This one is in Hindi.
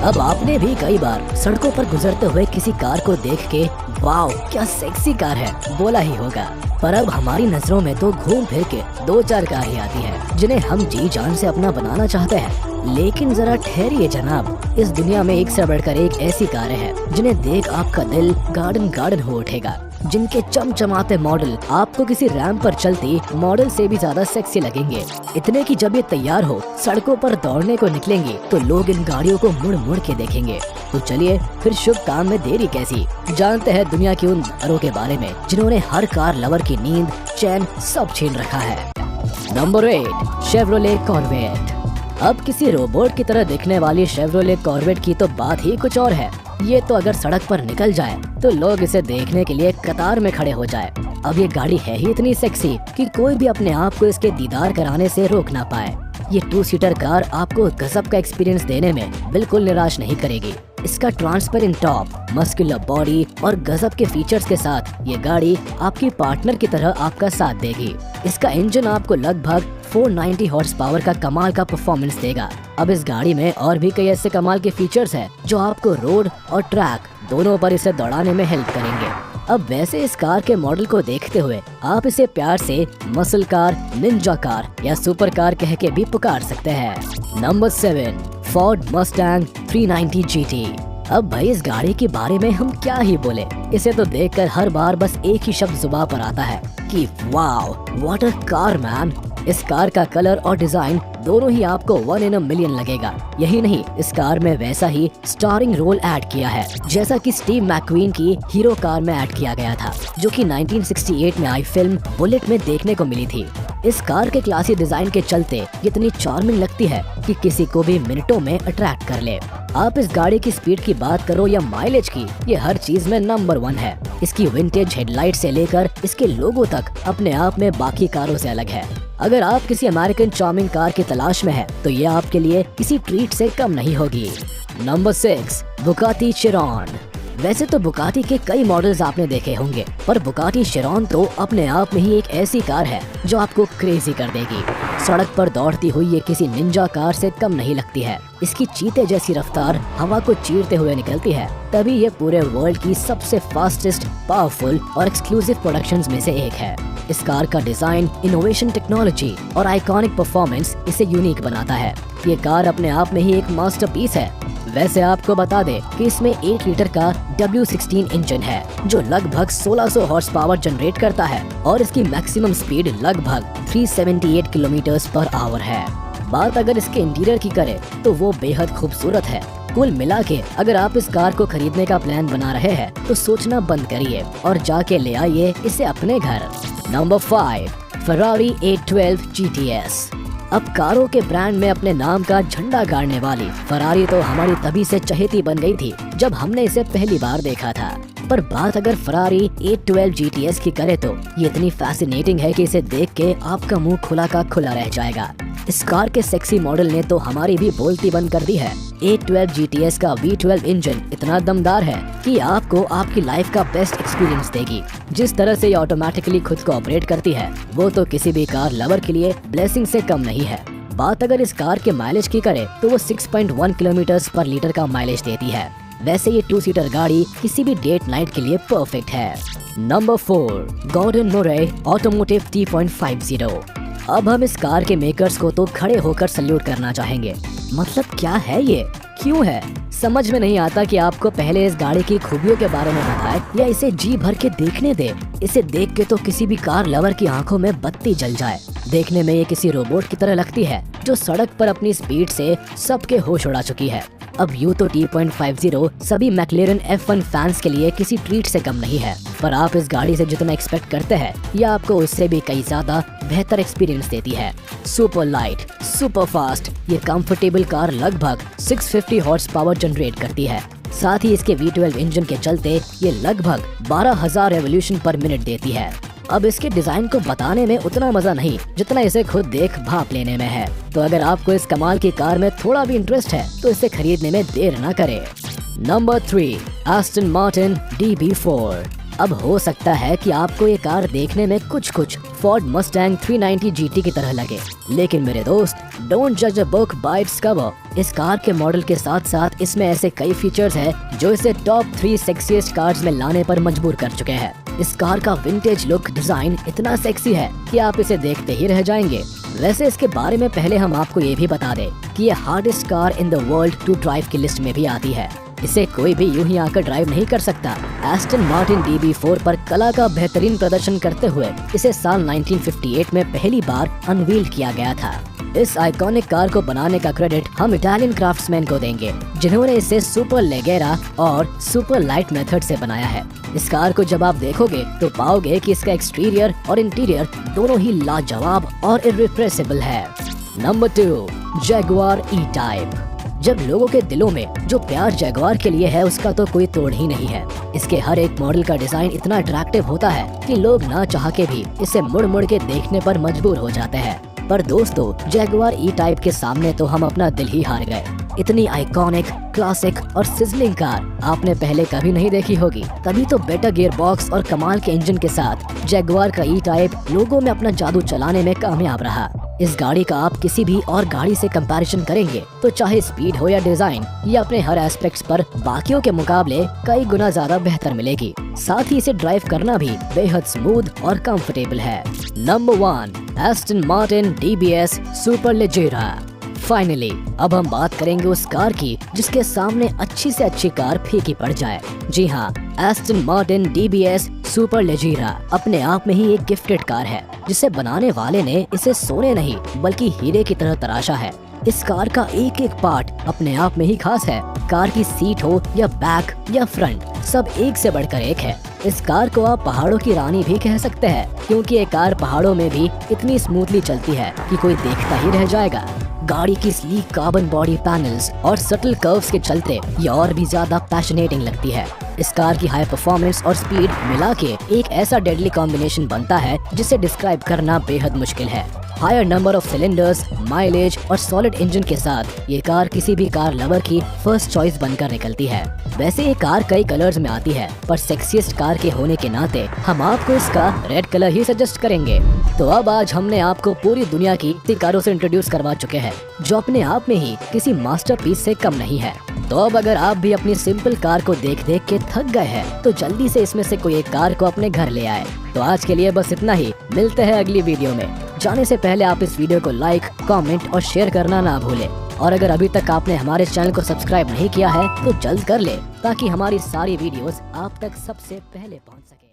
अब आपने भी कई बार सड़कों पर गुजरते हुए किसी कार को देख के वाव क्या सेक्सी कार है बोला ही होगा, पर अब हमारी नजरों में तो घूम फिर के 2-4 कार ही आती है जिन्हें हम जी जान से अपना बनाना चाहते हैं। लेकिन जरा ठहरिए जनाब, इस दुनिया में एक से बढ़कर एक ऐसी कारें हैं जिन्हें देख आपका दिल गार्डन गार्डन हो उठेगा, जिनके चमचमाते मॉडल आपको किसी रैंप पर चलती मॉडल से भी ज्यादा सेक्सी लगेंगे। इतने की जब ये तैयार हो सड़कों पर दौड़ने को निकलेंगे तो लोग इन गाड़ियों को मुड़ मुड़ के देखेंगे। तो चलिए फिर शुभ काम में देरी कैसी, जानते हैं दुनिया की उन कारों के बारे में जिन्होंने हर कार लवर की नींद चैन सब छीन रखा है। Number 8, Chevrolet corvette. अब किसी रोबोट की तरह दिखने वाली शेवरोले कॉर्वेट की तो बात ही कुछ और है। ये तो अगर सड़क पर निकल जाए तो लोग इसे देखने के लिए कतार में खड़े हो जाए। अब ये गाड़ी है ही इतनी सेक्सी कि कोई भी अपने आप को इसके दीदार कराने से रोक ना पाए। ये 2 सीटर कार आपको गजब का एक्सपीरियंस देने में बिल्कुल निराश नहीं करेगी। इसका ट्रांसपेरेंट टॉप, मस्कुलर बॉडी और गजब के फीचर्स के साथ ये गाड़ी आपकी पार्टनर की तरह आपका साथ देगी। इसका इंजन आपको लगभग 490 हॉर्स पावर का कमाल का परफॉर्मेंस देगा। अब इस गाड़ी में और भी कई ऐसे कमाल के फीचर्स हैं जो आपको रोड और ट्रैक दोनों पर इसे दौड़ाने में हेल्प करेंगे। अब वैसे इस कार के मॉडल को देखते हुए आप इसे प्यार से मसल कार, निंजा कार या सुपर कार कह के भी पुकार सकते हैं। Number 7, Ford Mustang 390 GT। अब भाई इस गाड़ी के बारे में हम क्या ही बोले, इसे तो देखकर हर बार बस एक ही शब्द जुबान पर आता है कि wow what a car man. इस कार का कलर और डिजाइन दोनों ही आपको 1 in a million लगेगा। यही नहीं, इस कार में वैसा ही स्टारिंग रोल ऐड किया है जैसा कि स्टीव मैकक्वीन की हीरो कार में ऐड किया गया था, जो कि 1968 में आई फिल्म बुलेट में देखने को मिली थी। इस कार के क्लासी डिजाइन के चलते इतनी चार्मिंग लगती है कि किसी को भी मिनटों में अट्रैक्ट कर ले। आप इस गाड़ी की स्पीड की बात करो या माइलेज की, ये हर चीज में नंबर 1 है। इसकी विंटेज हेडलाइट से लेकर इसके लोगो तक अपने आप में बाकी कारों से अलग है। अगर आप किसी अमेरिकन चार्मिंग कार की तलाश में है तो ये आपके लिए किसी ट्रीट से कम नहीं होगी। Number 6, Bugatti Chiron. वैसे तो बुगाटी के कई मॉडल्स आपने देखे होंगे, पर बुगाटी चिरॉन तो अपने आप में ही एक ऐसी कार है जो आपको क्रेजी कर देगी। सड़क पर दौड़ती हुई ये किसी निंजा कार से कम नहीं लगती है। इसकी चीते जैसी रफ्तार हवा को चीरते हुए निकलती है, तभी ये पूरे वर्ल्ड की सबसे फास्टेस्ट, पावरफुल और एक्सक्लूसिव प्रोडक्शंस में से एक है। इस कार का डिजाइन, इनोवेशन, टेक्नोलॉजी और आइकॉनिक परफॉर्मेंस इसे यूनिक बनाता है। ये कार अपने आप में ही एक मास्टरपीस है। वैसे आपको बता दें कि इसमें 8 लीटर का W16 इंजन है जो लगभग 1600 हॉर्स पावर जनरेट करता है और इसकी मैक्सिमम स्पीड लगभग 378 किलोमीटर पर आवर है। बात अगर इसके इंटीरियर की करें तो वो बेहद खूबसूरत है। कुल मिला के अगर आप इस कार को खरीदने का प्लान बना रहे हैं तो सोचना बंद करिए और जाके ले आइए इसे अपने घर। Number 5, Ferrari 812 GTS। अब कारों के ब्रांड में अपने नाम का झंडा गाड़ने वाली फरारी तो हमारी तभी से चहेती बन गई थी जब हमने इसे पहली बार देखा था। पर बात अगर फरारी 812 GTS की करे तो ये इतनी फैसिनेटिंग है कि इसे देख के आपका मुंह खुला का खुला रह जाएगा। इस कार के सेक्सी मॉडल ने तो हमारी भी बोलती बंद कर दी है। 812 GTS का V12 इंजन इतना दमदार है कि आपको आपकी लाइफ का बेस्ट एक्सपीरियंस देगी। जिस तरह से ये ऑटोमेटिकली खुद को ऑपरेट करती है वो तो किसी भी कार लवर के लिए ब्लेसिंग से कम नहीं है। बात अगर इस कार के माइलेज की करे तो वो 6.1 किलोमीटर पर लीटर का माइलेज देती है। वैसे ये 2 सीटर गाड़ी किसी भी डेट नाइट के लिए परफेक्ट है। नंबर 4, गॉर्डन मोरे ऑटोमोटिव T.50। अब हम इस कार के मेकर्स को तो खड़े होकर सल्यूट करना चाहेंगे। मतलब क्या है ये, क्यों है, समझ में नहीं आता कि आपको पहले इस गाड़ी की खूबियों के बारे में बताए या इसे जी भर के देखने दे। इसे देख के तो किसी भी कार लवर की आंखों में बत्ती जल जाए। देखने में ये किसी रोबोट की तरह लगती है जो सड़क पर अपनी स्पीड से सबके होश उड़ा चुकी है। अब यूं तो T.50 सभी मैक्लेरन F1 फैंस के लिए किसी ट्रीट से कम नहीं है, पर आप इस गाड़ी से जितना एक्सपेक्ट करते हैं ये आपको उससे भी कई ज्यादा बेहतर एक्सपीरियंस देती है। सुपर लाइट, सुपर फास्ट, ये कंफर्टेबल कार लगभग 650 हॉर्स पावर जनरेट करती है। साथ ही इसके V12 इंजन के चलते ये लगभग 12,000 रेवोल्यूशन पर मिनट देती है। अब इसके डिजाइन को बताने में उतना मजा नहीं जितना इसे खुद देख भाप लेने में है। तो अगर आपको इस कमाल की कार में थोड़ा भी इंटरेस्ट है तो इसे खरीदने में देर न करें। Number 3, Aston Martin DB4। अब हो सकता है कि आपको ये कार देखने में कुछ फोर्ड मस्टैंग 390 GT की तरह लगे, लेकिन मेरे दोस्त, डोंट जज a book by its cover. इस कार के मॉडल के साथ साथ इसमें ऐसे कई फीचर्स हैं जो इसे टॉप 3 सेक्सीएस्ट कार्स में लाने पर मजबूर कर चुके हैं। इस कार का विंटेज लुक डिजाइन इतना सेक्सी है कि आप इसे देखते ही रह जाएंगे। वैसे इसके बारे में पहले हम आपको ये भी बता दें कि ये hardest car in the world to drive की लिस्ट में भी आती है। इसे कोई भी यूं ही आकर ड्राइव नहीं कर सकता। एस्टन मार्टिन DB4 पर कला का बेहतरीन प्रदर्शन करते हुए इसे साल 1958 में पहली बार अनवील किया गया था। इस आइकॉनिक कार को बनाने का क्रेडिट हम इटालियन क्राफ्ट्समैन को देंगे, जिन्होंने इसे सुपर लेगेरा और सुपर लाइट मेथड से बनाया है। इस कार को जब आप देखोगे तो पाओगे कि इसका एक्सटीरियर और इंटीरियर दोनों ही लाजवाब और इर्रिप्रेसिबल है। Number 2, Jaguar E type. जब लोगों के दिलों में जो प्यार जैगुआर के लिए है उसका तो कोई तोड़ ही नहीं है। इसके हर एक मॉडल का डिजाइन इतना अट्रैक्टिव होता है कि लोग ना चाह के भी इसे मुड़ मुड़ के देखने पर मजबूर हो जाते हैं। पर दोस्तों, जैगुआर E-टाइप के सामने तो हम अपना दिल ही हार गए। इतनी आइकॉनिक, क्लासिक और सिजलिंग कार आपने पहले कभी नहीं देखी होगी। तभी तो बेटर गियर बॉक्स और कमाल के इंजन के साथ जैगुआर का E-टाइप लोगों में अपना जादू चलाने में कामयाब रहा। इस गाड़ी का आप किसी भी और गाड़ी से कंपैरिजन करेंगे तो चाहे स्पीड हो या डिजाइन, ये अपने हर एस्पेक्ट्स पर बाकियों के मुकाबले कई गुना ज्यादा बेहतर मिलेगी। साथ ही इसे ड्राइव करना भी बेहद स्मूथ और कंफर्टेबल है। Number 1, Aston Martin DBS Superleggera. Finally अब हम बात करेंगे उस कार की जिसके सामने अच्छी से अच्छी कार फीकी पड़ जाए। जी हाँ, एस्टन मार्टिन DBS सुपरलेजेरा अपने आप में ही एक गिफ्टेड कार है, जिसे बनाने वाले ने इसे सोने नहीं बल्कि हीरे की तरह तराशा है। इस कार का एक एक पार्ट अपने आप में ही खास है। कार की सीट हो या बैक या फ्रंट, सब एक से बढ़कर एक है। इस कार को आप पहाड़ों की रानी भी कह सकते हैं, क्योंकि ये कार पहाड़ों में भी इतनी स्मूथली चलती है कि कोई देखता ही रह जाएगा। गाड़ी की स्लीक कार्बन बॉडी पैनल्स और सटल कर्व्स के चलते ये और भी ज्यादा पैशनेटिंग लगती है। इस कार की हाई परफॉर्मेंस और स्पीड मिला के एक ऐसा डेडली कॉम्बिनेशन बनता है जिसे डिस्क्राइब करना बेहद मुश्किल है। Higher number of cylinders, mileage और सॉलिड इंजन के साथ ये कार किसी भी कार लवर की फर्स्ट चॉइस बनकर निकलती है। वैसे ये कार कई कलर्स में आती है, पर सेक्सीएस्ट कार के होने के नाते हम आपको इसका रेड कलर ही सजेस्ट करेंगे। तो अब आज हमने आपको पूरी दुनिया की इतनी कारों से इंट्रोड्यूस करवा चुके हैं जो अपने आप में ही किसी मास्टरपीस से कम नहीं है। तो अब अगर आप भी अपनी सिंपल कार को देख देख के थक गए हैं तो जल्दी से इसमें से कोई एक कार को अपने घर ले आए। तो आज के लिए बस इतना ही, मिलते हैं अगली वीडियो में। जाने से पहले आप इस वीडियो को लाइक, कमेंट और शेयर करना ना भूलें। और अगर अभी तक आपने हमारे चैनल को सब्सक्राइब नहीं किया है तो जल्द कर ले, ताकि हमारी सारी वीडियोस आप तक सबसे पहले पहुंच सके।